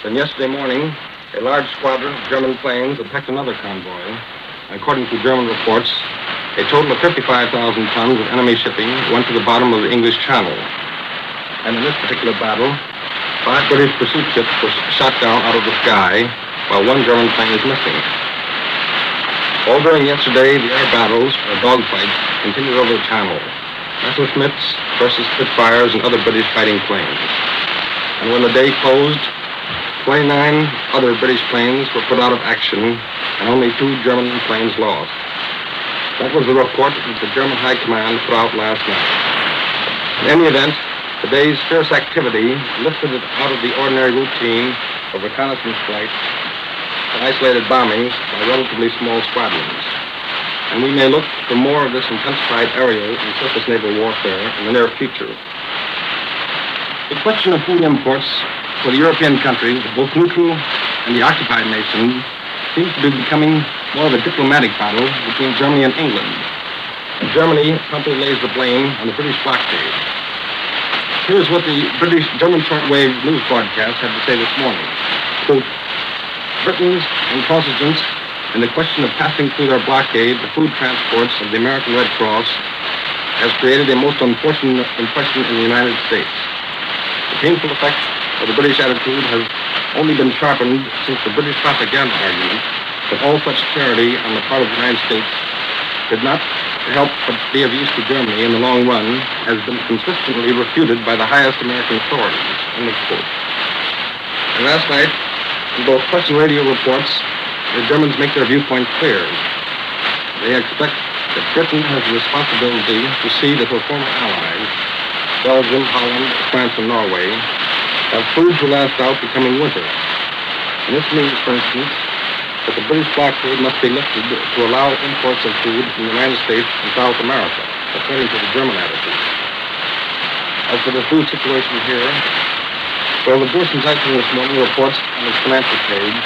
Then yesterday morning, a large squadron of German planes attacked another convoy. According to German reports, a total of 55,000 tons of enemy shipping went to the bottom of the English Channel. And in this particular battle, 5 British pursuit ships were shot down out of the sky, while 1 German plane is missing. All during yesterday, the air battles, or dogfights, continued over the Channel. Messerschmitts versus Spitfires and other British fighting planes. And when the day closed, 29 other British planes were put out of action, and only 2 German planes lost. That was the report that the German High Command put out last night. In any event, the day's fierce activity lifted it out of the ordinary routine of reconnaissance flights and isolated bombings by relatively small squadrons. And we may look for more of this intensified aerial and surface naval warfare in the near future. The question of food imports for the European countries, both neutral and the occupied nations, seems to be becoming more of a diplomatic battle between Germany and England. And Germany promptly lays the blame on the British blockade. Here's what the German shortwave news broadcast had to say this morning. Quote, Britain's intransigence in the question of passing through their blockade the food transports of the American Red Cross has created a most unfortunate impression in the United States. The painful effect of the British attitude has only been sharpened since the British propaganda argument that all such charity on the part of the United States could not help but be of use to Germany in the long run has been consistently refuted by the highest American authorities. End of quote. And last night, in both press and radio reports, the Germans make their viewpoint clear. They expect that Britain has the responsibility to see that her former allies, Belgium, Holland, France, and Norway, have food to last out the coming winter. And this means, for instance, that the British blockade must be lifted to allow imports of food from the United States and South America, according to the German attitude. As for the food situation here, well, the Bush Zeitung this morning reports on its financial page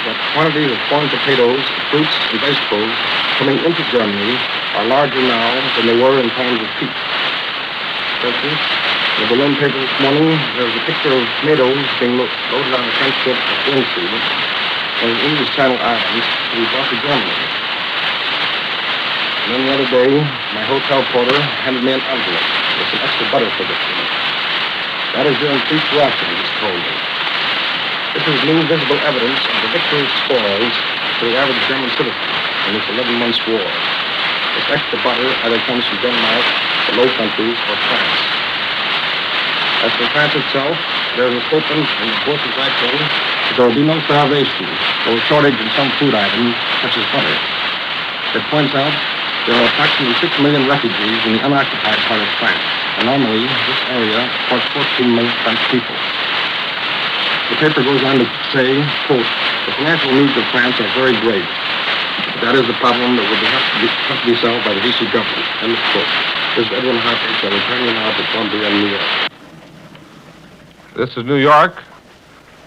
that quantities of corn, potatoes, fruits, and vegetables coming into Germany are larger now than they were in times of peace. For instance, in the Berlin paper this morning, there was a picture of tomatoes being loaded on a French ship at Guernsey on the English Channel Islands to be brought to Germany. And then the other day, my hotel porter handed me an envelope with some extra butter for this week. That is your increased rations, he told me. This is new visible evidence of the victory spoils to the average German citizen in this 11 months war. This extra butter either comes from Denmark, the Low Countries, or France. As for France itself, there is a statement in the Bush Zeitung that there will be no starvation or shortage in some food items, such as butter. It points out there are approximately 6 million refugees in the unoccupied part of France, and normally this area supports 14 million French people. The paper goes on to say, quote, the financial needs of France are very great. But that is the problem that will have to be solved by the Vichy government. End of quote. This is Edwin Harpich. I'm returning now to Columbia, New York. This is New York.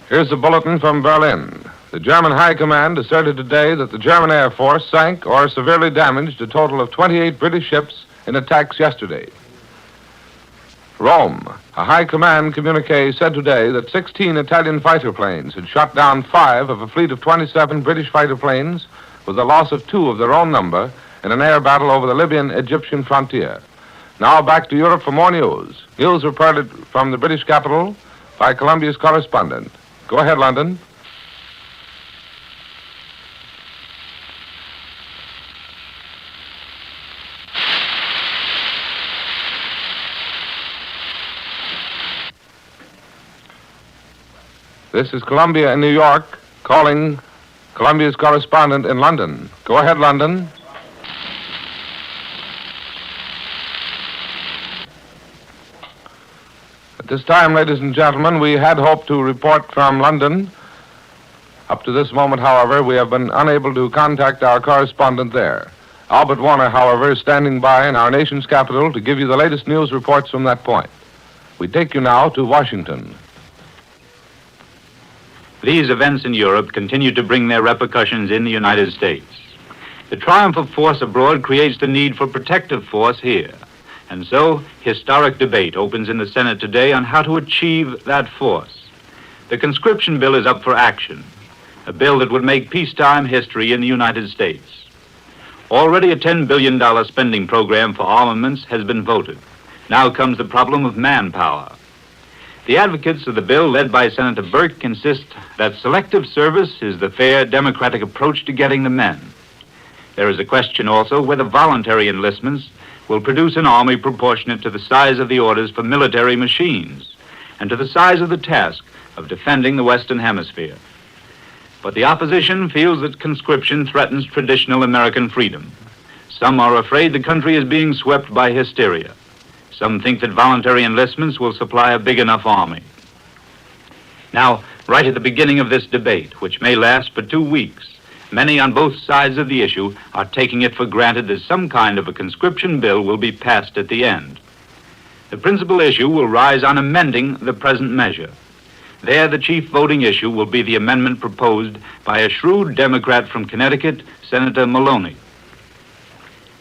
Here's the bulletin from Berlin. The German High Command asserted today that the German Air Force sank or severely damaged a total of 28 British ships in attacks yesterday. Rome. A High Command communique said today that 16 Italian fighter planes had shot down 5 of a fleet of 27 British fighter planes with the loss of 2 of their own number in an air battle over the Libyan-Egyptian frontier. Now back to Europe for more news. News reported from the British capital by Columbia's correspondent. Go ahead, London. This is Columbia in New York, calling Columbia's correspondent in London. Go ahead, London. At this time, ladies and gentlemen, we had hoped to report from London. Up to this moment, however, we have been unable to contact our correspondent there. Albert Warner, however, is standing by in our nation's capital to give you the latest news reports from that point. We take you now to Washington. These events in Europe continue to bring their repercussions in the United States. The triumph of force abroad creates the need for protective force here. And so, historic debate opens in the Senate today on how to achieve that force. The conscription bill is up for action, a bill that would make peacetime history in the United States. Already a $10 billion spending program for armaments has been voted. Now comes the problem of manpower. The advocates of the bill, led by Senator Burke, insist that selective service is the fair democratic approach to getting the men. There is a question also whether voluntary enlistments will produce an army proportionate to the size of the orders for military machines and to the size of the task of defending the Western Hemisphere. But the opposition feels that conscription threatens traditional American freedom. Some are afraid the country is being swept by hysteria. Some think that voluntary enlistments will supply a big enough army. Now, right at the beginning of this debate, which may last for 2 weeks, many on both sides of the issue are taking it for granted that some kind of a conscription bill will be passed at the end. The principal issue will rise on amending the present measure. There, the chief voting issue will be the amendment proposed by a shrewd Democrat from Connecticut, Senator Maloney.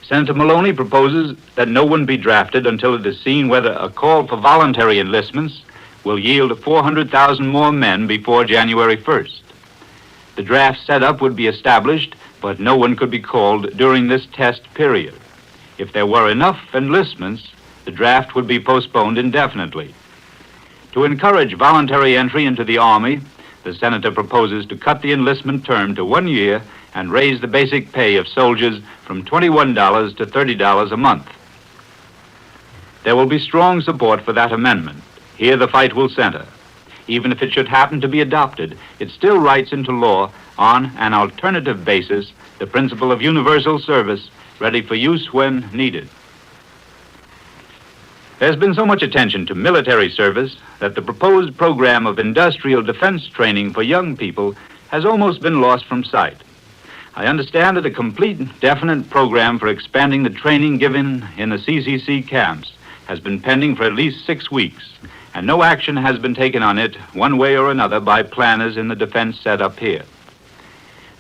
Senator Maloney proposes that no one be drafted until it is seen whether a call for voluntary enlistments will yield 400,000 more men before January 1st. The draft setup would be established, but no one could be called during this test period. If there were enough enlistments, the draft would be postponed indefinitely. To encourage voluntary entry into the Army, the senator proposes to cut the enlistment term to 1 year and raise the basic pay of soldiers from $21 to $30 a month. There will be strong support for that amendment. Here the fight will center. Even if it should happen to be adopted, it still writes into law on an alternative basis the principle of universal service, ready for use when needed. There's been so much attention to military service that the proposed program of industrial defense training for young people has almost been lost from sight. I understand that a complete, definite program for expanding the training given in the CCC camps has been pending for at least 6 weeks, and no action has been taken on it one way or another by planners in the defense setup here.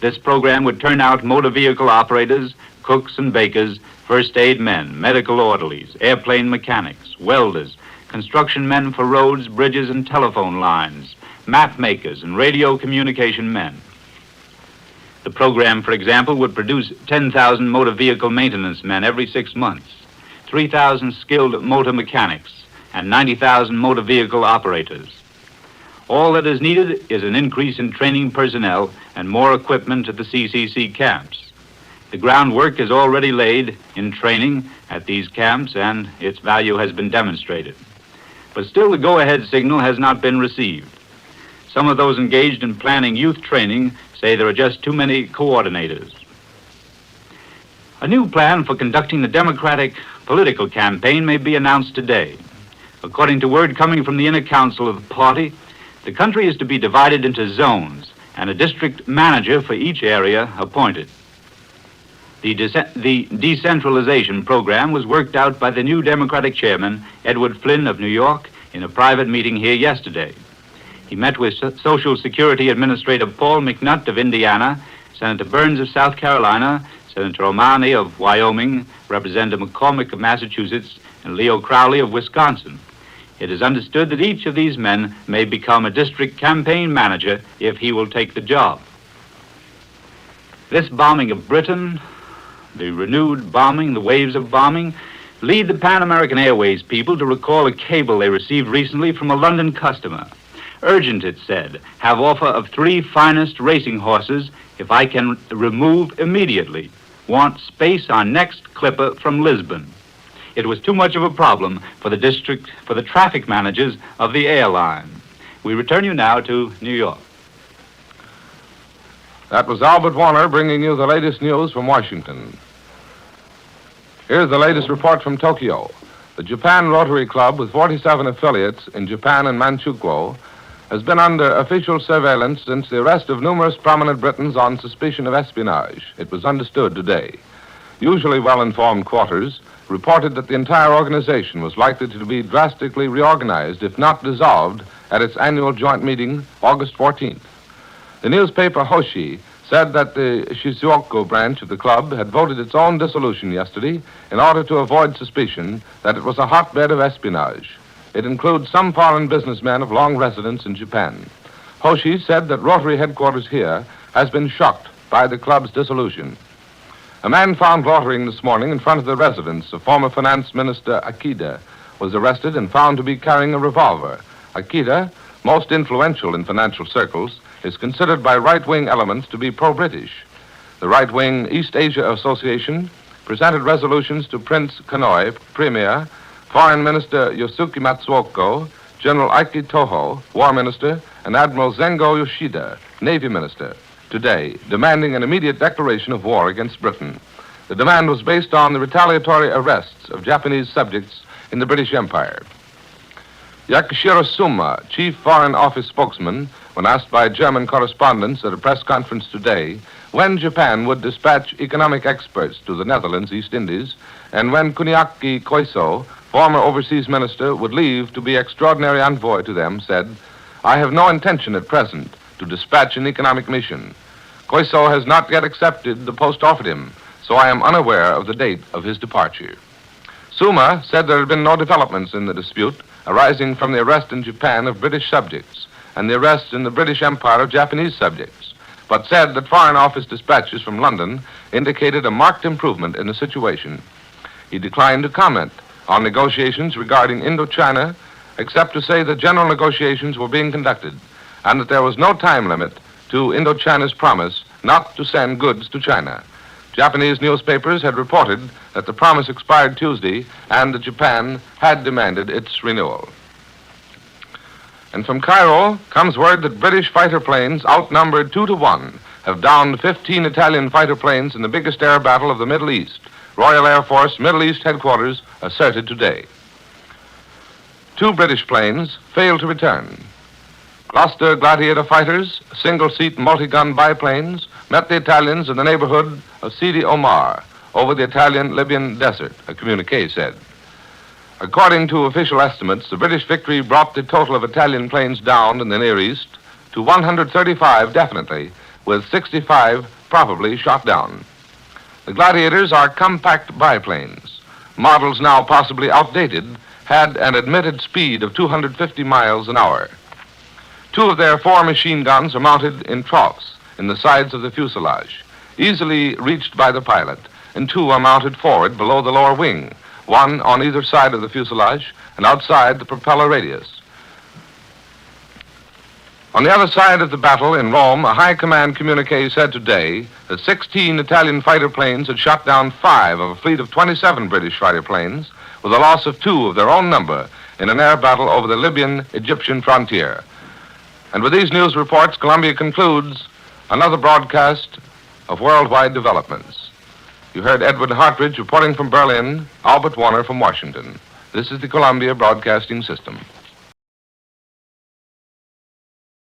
This program would turn out motor vehicle operators, cooks and bakers, first aid men, medical orderlies, airplane mechanics, welders, construction men for roads, bridges, and telephone lines, map makers, and radio communication men. The program, for example, would produce 10,000 motor vehicle maintenance men every 6 months, 3,000 skilled motor mechanics, and 90,000 motor vehicle operators. All that is needed is an increase in training personnel and more equipment at the CCC camps. The groundwork is already laid in training at these camps, and its value has been demonstrated. But still, the go-ahead signal has not been received. Some of those engaged in planning youth training say there are just too many coordinators. A new plan for conducting the Democratic political campaign may be announced today. According to word coming from the inner council of the party, the country is to be divided into zones and a district manager for each area appointed. The decentralization program was worked out by the new Democratic chairman, Edward Flynn of New York, in a private meeting here yesterday. He met with Social Security Administrator Paul McNutt of Indiana, Senator Burns of South Carolina, Senator O'Malley of Wyoming, Representative McCormick of Massachusetts, and Leo Crowley of Wisconsin. It is understood that each of these men may become a district campaign manager if he will take the job. This bombing of Britain, the renewed bombing, the waves of bombing, lead the Pan American Airways people to recall a cable they received recently from a London customer. Urgent, it said, have offer of 3 finest racing horses if I can remove immediately. Want space on next clipper from Lisbon. It was too much of a problem for the traffic managers of the airline. We return you now to New York. That was Albert Warner bringing you the latest news from Washington. Here's the latest report from Tokyo. The Japan Rotary Club, with 47 affiliates in Japan and Manchukuo, has been under official surveillance since the arrest of numerous prominent Britons on suspicion of espionage. It was understood today. Usually well-informed quarters reported that the entire organization was likely to be drastically reorganized, if not dissolved, at its annual joint meeting August 14th. The newspaper Hoshi said that the Shizuoka branch of the club had voted its own dissolution yesterday in order to avoid suspicion that it was a hotbed of espionage. It includes some foreign businessmen of long residence in Japan. Hoshi said that Rotary headquarters here has been shocked by the club's dissolution. A man found loitering this morning in front of the residence of former Finance Minister Akita was arrested and found to be carrying a revolver. Akita, most influential in financial circles, is considered by right-wing elements to be pro-British. The right-wing East Asia Association presented resolutions to Prince Kanoi, Premier, Foreign Minister Yosuke Matsuoko, General Aiki Toho, War Minister, and Admiral Zengo Yoshida, Navy Minister, today, demanding an immediate declaration of war against Britain. The demand was based on the retaliatory arrests of Japanese subjects in the British Empire. Yakushiro Suma, Chief Foreign Office spokesman, when asked by German correspondents at a press conference today when Japan would dispatch economic experts to the Netherlands, East Indies, and when Kuniaki Koiso, former overseas minister, would leave to be extraordinary envoy to them, said, "I have no intention at present to dispatch an economic mission. Koiso has not yet accepted the post offered him, so I am unaware of the date of his departure." Suma said there had been no developments in the dispute arising from the arrest in Japan of British subjects and the arrest in the British Empire of Japanese subjects, but said that Foreign Office dispatches from London indicated a marked improvement in the situation. He declined to comment on negotiations regarding Indochina, except to say that general negotiations were being conducted and that there was no time limit to Indochina's promise not to send goods to China. Japanese newspapers had reported that the promise expired Tuesday and that Japan had demanded its renewal. And from Cairo comes word that British fighter planes, outnumbered 2-1, have downed 15 Italian fighter planes in the biggest air battle of the Middle East. Royal Air Force Middle East headquarters asserted today. 2 British planes failed to return. Gloucester Gladiator fighters, single-seat multi-gun biplanes, met the Italians in the neighborhood of Sidi Omar over the Italian-Libyan desert, a communiqué said. According to official estimates, the British victory brought the total of Italian planes downed in the Near East to 135 definitely, with 65 probably shot down. The Gladiators are compact biplanes. Models now possibly outdated had an admitted speed of 250 miles an hour. 2 of their 4 machine guns are mounted in troughs in the sides of the fuselage, easily reached by the pilot, and 2 are mounted forward below the lower wing, 1 on either side of the fuselage and outside the propeller radius. On the other side of the battle in Rome, a high command communique said today that 16 Italian fighter planes had shot down 5 of a fleet of 27 British fighter planes, with a loss of 2 of their own number in an air battle over the Libyan-Egyptian frontier. And with these news reports, Columbia concludes another broadcast of worldwide developments. You heard Edward Hartridge reporting from Berlin, Albert Warner from Washington. This is the Columbia Broadcasting System.